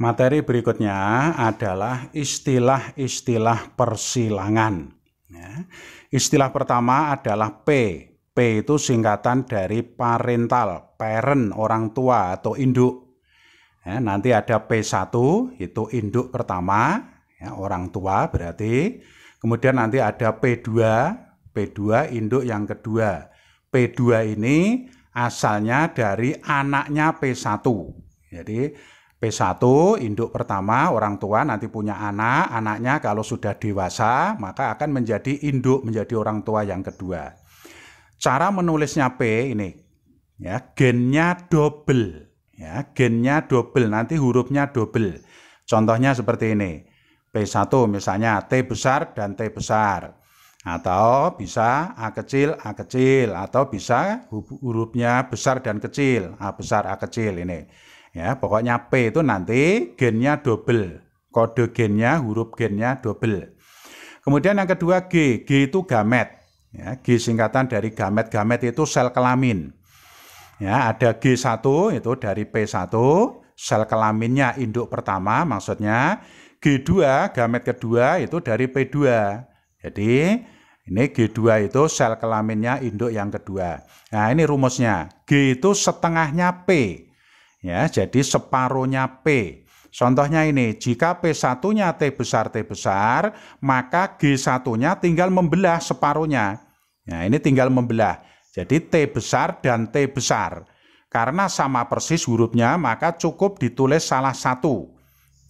Materi berikutnya adalah istilah-istilah persilangan. Ya. Istilah pertama adalah P. P itu singkatan dari parental, parent, orang tua atau induk. Ya, nanti ada P1, itu induk pertama, ya, orang tua berarti. Kemudian nanti ada P2, P2 induk yang kedua. P2 ini asalnya dari anaknya P1. Jadi P1 induk pertama, orang tua nanti punya anak, anaknya kalau sudah dewasa maka akan menjadi induk, menjadi orang tua yang kedua. Cara menulisnya P ini, ya, gennya double, ya, gennya double, nanti hurufnya double. Contohnya seperti ini, P1 misalnya T besar dan T besar, atau bisa A kecil, atau bisa hurufnya besar dan kecil, A besar, A kecil ini. Ya, pokoknya P itu nanti gennya double, kode gennya, huruf gennya double. Kemudian yang kedua G, G itu gamet. Ya, G singkatan dari gamet, gamet itu sel kelamin. Ya, ada G1 itu dari P1, sel kelaminnya induk pertama maksudnya. G2 gamet kedua itu dari P2. Jadi ini G2 itu sel kelaminnya induk yang kedua. Nah, ini rumusnya. G itu setengahnya P. Ya, jadi separuhnya P. Contohnya ini, jika P1-nya T besar, maka G1-nya tinggal membelah separuhnya. Nah, ini tinggal membelah. Jadi T besar dan T besar. Karena sama persis hurufnya, maka cukup ditulis salah satu.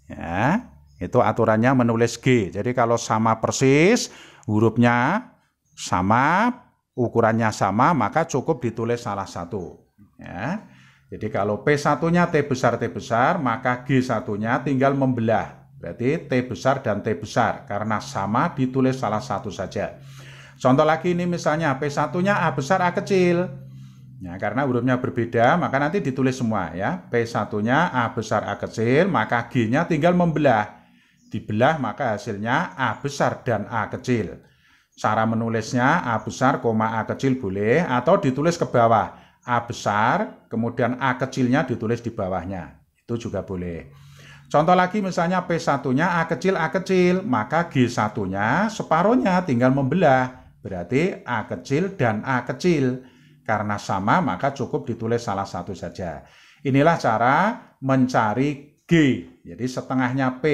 Ya, itu aturannya menulis G. Jadi kalau sama persis, hurufnya sama, ukurannya sama, maka cukup ditulis salah satu. Ya. Jadi kalau P1-nya T besar, maka G1-nya tinggal membelah. Berarti T besar dan T besar. Karena sama ditulis salah satu saja. Contoh lagi ini misalnya P1-nya A besar, A kecil. Ya, karena hurufnya berbeda, maka nanti ditulis semua ya. P1-nya A besar, A kecil, maka G-nya tinggal membelah. Dibelah maka hasilnya A besar dan A kecil. Cara menulisnya A besar, A kecil boleh, atau ditulis ke bawah. A besar, kemudian A kecilnya ditulis di bawahnya. Itu juga boleh. Contoh lagi misalnya P1-nya A kecil, maka G1-nya separuhnya tinggal membelah. Berarti A kecil dan A kecil. Karena sama maka cukup ditulis salah satu saja. Inilah cara mencari G. Jadi setengahnya P.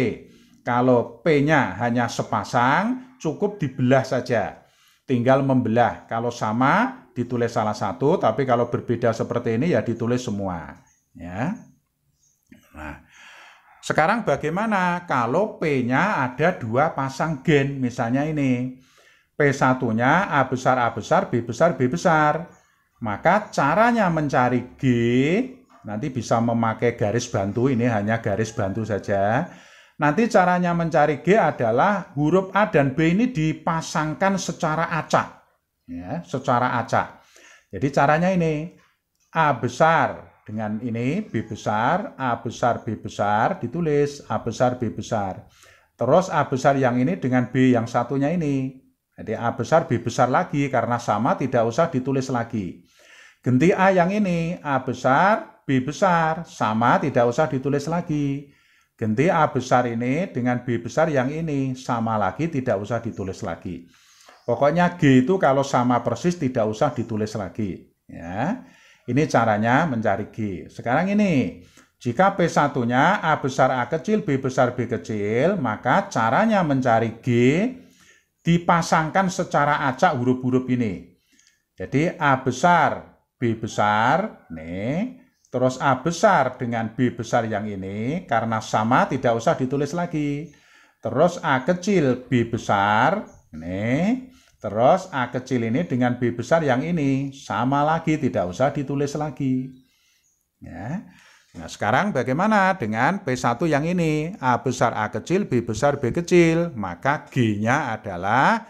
Kalau P-nya hanya sepasang, cukup dibelah saja. Tinggal membelah. Kalau sama, ditulis salah satu, tapi kalau berbeda seperti ini ya ditulis semua. Ya. Nah, sekarang bagaimana kalau P-nya ada dua pasang gen? Misalnya ini, P1-nya A besar, B besar, B besar. Maka caranya mencari G, nanti bisa memakai garis bantu, ini hanya garis bantu saja. Nanti caranya mencari G adalah huruf A dan B ini dipasangkan secara acak. Ya, secara acak. Jadi caranya ini, A besar dengan ini, B besar, A besar, B besar, ditulis A besar, B besar. Terus A besar yang ini dengan B yang satunya ini. Jadi A besar, B besar lagi, karena sama tidak usah ditulis lagi. Ganti A yang ini, A besar, B besar, sama tidak usah ditulis lagi. Ganti A besar ini dengan B besar yang ini, sama lagi tidak usah ditulis lagi. Pokoknya G itu kalau sama persis tidak usah ditulis lagi. Ya. Ini caranya mencari G. Sekarang ini, jika P1-nya A besar, A kecil, B besar, B kecil, maka caranya mencari G dipasangkan secara acak huruf-huruf ini. Jadi A besar, B besar, nih. Terus A besar dengan B besar yang ini, karena sama tidak usah ditulis lagi. Terus A kecil, B besar, ini. Terus A kecil ini dengan B besar yang ini, sama lagi, tidak usah ditulis lagi. Ya. Nah, sekarang bagaimana dengan P1 yang ini? A besar, A kecil, B besar, B kecil. Maka G-nya adalah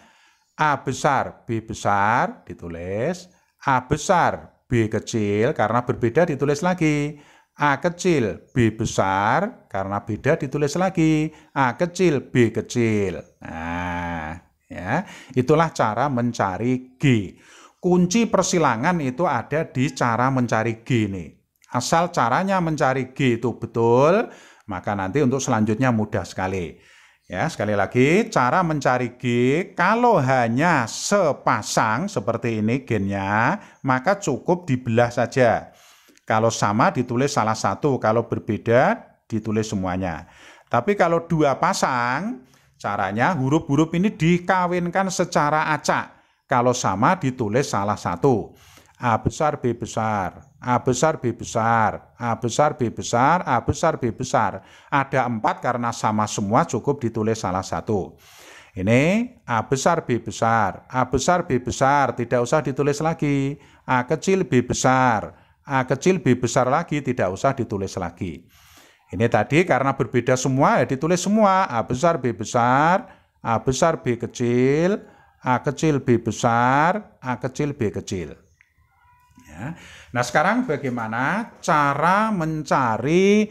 A besar, B besar, ditulis. A besar, B kecil, karena berbeda ditulis lagi. A kecil, B besar, karena beda ditulis lagi. A kecil, B kecil. Nah, ya, itulah cara mencari G. Kunci persilangan itu ada di cara mencari G ini. Asal caranya mencari G itu betul, Maka nanti untuk selanjutnya mudah sekali. Ya, sekali lagi cara mencari G kalau hanya sepasang seperti ini gennya, maka cukup dibelah saja. Kalau sama ditulis salah satu, kalau berbeda ditulis semuanya. Tapi kalau dua pasang, caranya huruf-huruf ini dikawinkan secara acak. Kalau sama ditulis salah satu. A besar, B besar, A besar, B besar, A besar, B besar, A besar, B besar. Ada 4 karena sama semua cukup ditulis salah satu. Ini A besar, B besar, A besar, B besar, tidak usah ditulis lagi. A kecil, B besar, A kecil, B besar lagi, tidak usah ditulis lagi. Ini tadi karena berbeda semua ya ditulis semua. A besar, B besar, A besar, B kecil, A kecil, B besar, A kecil, B kecil. Ya. Nah sekarang bagaimana cara mencari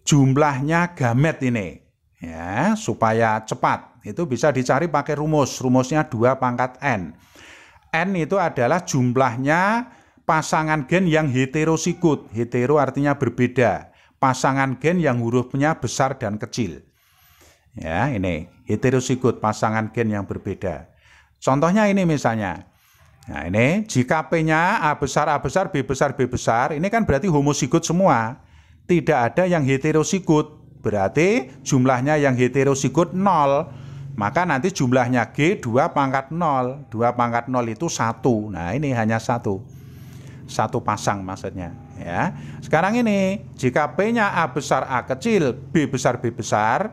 jumlahnya gamet ini ya supaya cepat. Itu bisa dicari pakai rumus. Rumusnya 2 pangkat N. N itu adalah jumlahnya pasangan gen yang heterosikut. Hetero artinya berbeda. Pasangan gen yang hurufnya besar dan kecil. Ya, ini heterosikut, pasangan gen yang berbeda. Contohnya ini misalnya. Nah, ini jika P-nya A besar, B besar, B besar, ini kan berarti homosikut semua. Tidak ada yang heterosikut. Berarti jumlahnya yang heterosikut 0. Maka nanti jumlahnya G 2 pangkat 0. 2 pangkat 0 itu 1. Nah, ini hanya 1. 1 pasang maksudnya. Ya. Sekarang ini, jika P-nya A besar, A kecil, B besar, B besar,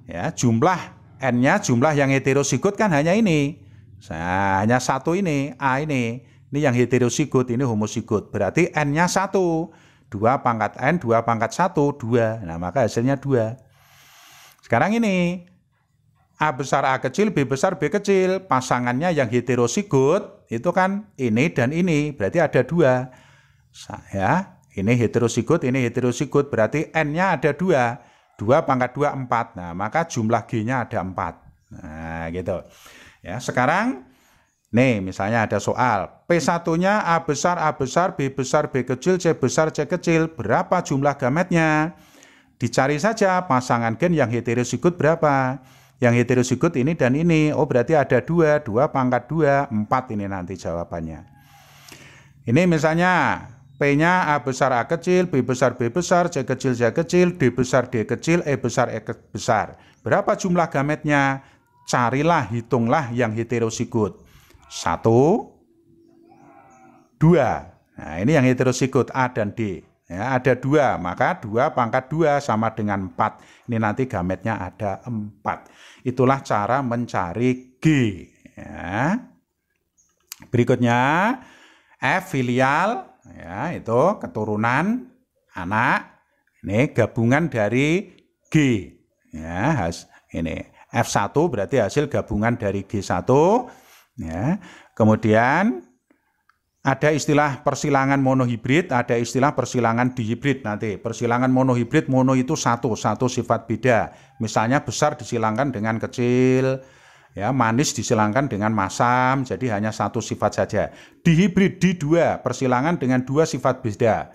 ya, jumlah N-nya, jumlah yang heterosikut kan hanya ini. Nah, hanya 1 ini, A ini yang heterosikut, ini homosikut. Berarti N-nya 1. 2 pangkat N, 2 pangkat 1, 2. Nah, maka hasilnya 2. Sekarang ini, A besar, A kecil, B besar, B kecil. Pasangannya yang heterosikut, itu kan ini dan ini. Berarti ada 2. Ya, ini heterosikut, ini heterosikut. Berarti N-nya ada 2. 2 pangkat 2, 4. Nah, maka jumlah G-nya ada 4. Nah, gitu. Ya, sekarang nih misalnya ada soal P1-nya A besar, B besar, B kecil, C besar, C kecil. Berapa jumlah gametnya? Dicari saja pasangan gen yang heterosikut berapa. Yang heterosikut ini dan ini. Oh berarti ada 2. 2 pangkat 2, 4 ini nanti jawabannya. Ini misalnya P-nya A besar, A kecil, B besar, B besar, C kecil, C kecil, D besar, D kecil, E besar, E besar. Berapa jumlah gametnya? Carilah, hitunglah yang heterosikut. 1, 2. Nah, ini yang heterosikut A dan D. Ya, ada 2, maka 2 pangkat 2 sama dengan 4. Ini nanti gametnya ada 4. Itulah cara mencari G. Ya. Berikutnya F filial, ya, itu keturunan anak. Ini gabungan dari G. Ya, ini. F1 berarti hasil gabungan dari G1. Ya. Kemudian ada istilah persilangan monohibrid, ada istilah persilangan dihibrid nanti. Persilangan monohibrid, mono itu satu sifat beda. Misalnya besar disilangkan dengan kecil, ya, manis disilangkan dengan masam, jadi hanya 1 sifat saja. Dihibrid di 2, persilangan dengan 2 sifat beda.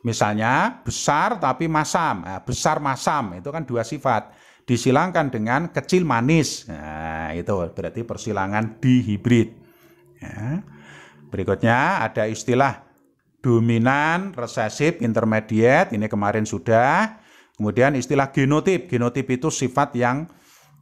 Misalnya besar tapi masam, nah, besar masam itu kan 2 sifat. Disilangkan dengan kecil manis. Nah, itu berarti persilangan dihibrid. Ya. Berikutnya ada istilah dominan, resesif, intermediate. Ini kemarin sudah. Kemudian istilah genotip. Genotip itu sifat yang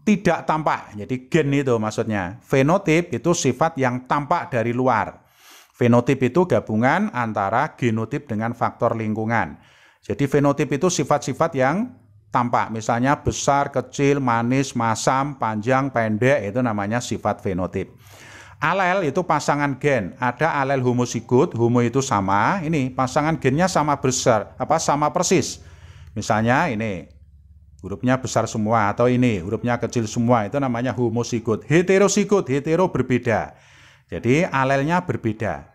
tidak tampak. Jadi gen itu maksudnya. Fenotip itu sifat yang tampak dari luar. Fenotip itu gabungan antara genotip dengan faktor lingkungan. Jadi fenotip itu sifat-sifat yang tampak, misalnya besar, kecil, manis, masam, panjang, pendek, itu namanya sifat fenotip. Alel itu pasangan gen, ada alel homosikut, homo itu sama, ini pasangan gennya sama besar, sama persis. Misalnya ini hurufnya besar semua, atau ini hurufnya kecil semua, itu namanya homosikut. Heterosikut, hetero berbeda. Jadi alelnya berbeda.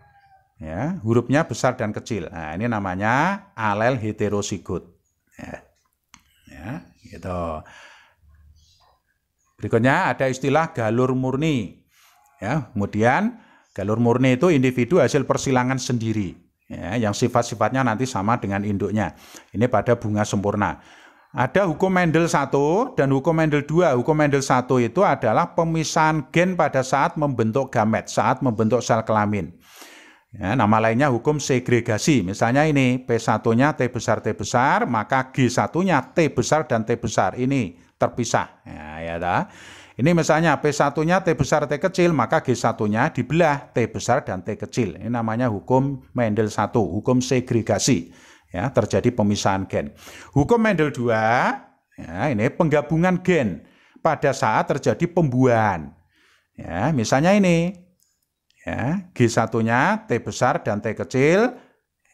Ya, hurufnya besar dan kecil. Nah, ini namanya alel heterosikut. Ya, gitu. Berikutnya ada istilah galur murni. Ya, kemudian galur murni itu individu hasil persilangan sendiri. Ya, yang sifat-sifatnya nanti sama dengan induknya. Ini pada bunga sempurna. Ada hukum Mendel 1 dan hukum Mendel 2. Hukum Mendel 1 itu adalah pemisahan gen pada saat membentuk gamet, saat membentuk sel kelamin. Ya, nama lainnya hukum segregasi. Misalnya ini P1-nya T besar, maka G1-nya T besar dan T besar. Ini terpisah. Ya, ini misalnya P1-nya T besar T kecil, maka G1-nya dibelah T besar dan T kecil. Ini namanya hukum Mendel 1, hukum segregasi. Ya, terjadi pemisahan gen. Hukum Mendel 2, ya, ini penggabungan gen pada saat terjadi pembuahan. Ya, misalnya ini, ya, G1-nya T besar dan T kecil,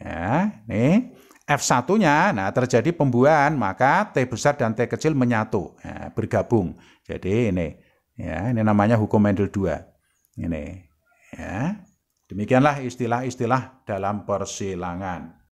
ya, ini F1-nya, nah terjadi pembuahan, maka T besar dan T kecil menyatu, ya, bergabung. Jadi ini, ya, ini namanya hukum Mendel 2. Ini, ya, demikianlah istilah-istilah dalam persilangan.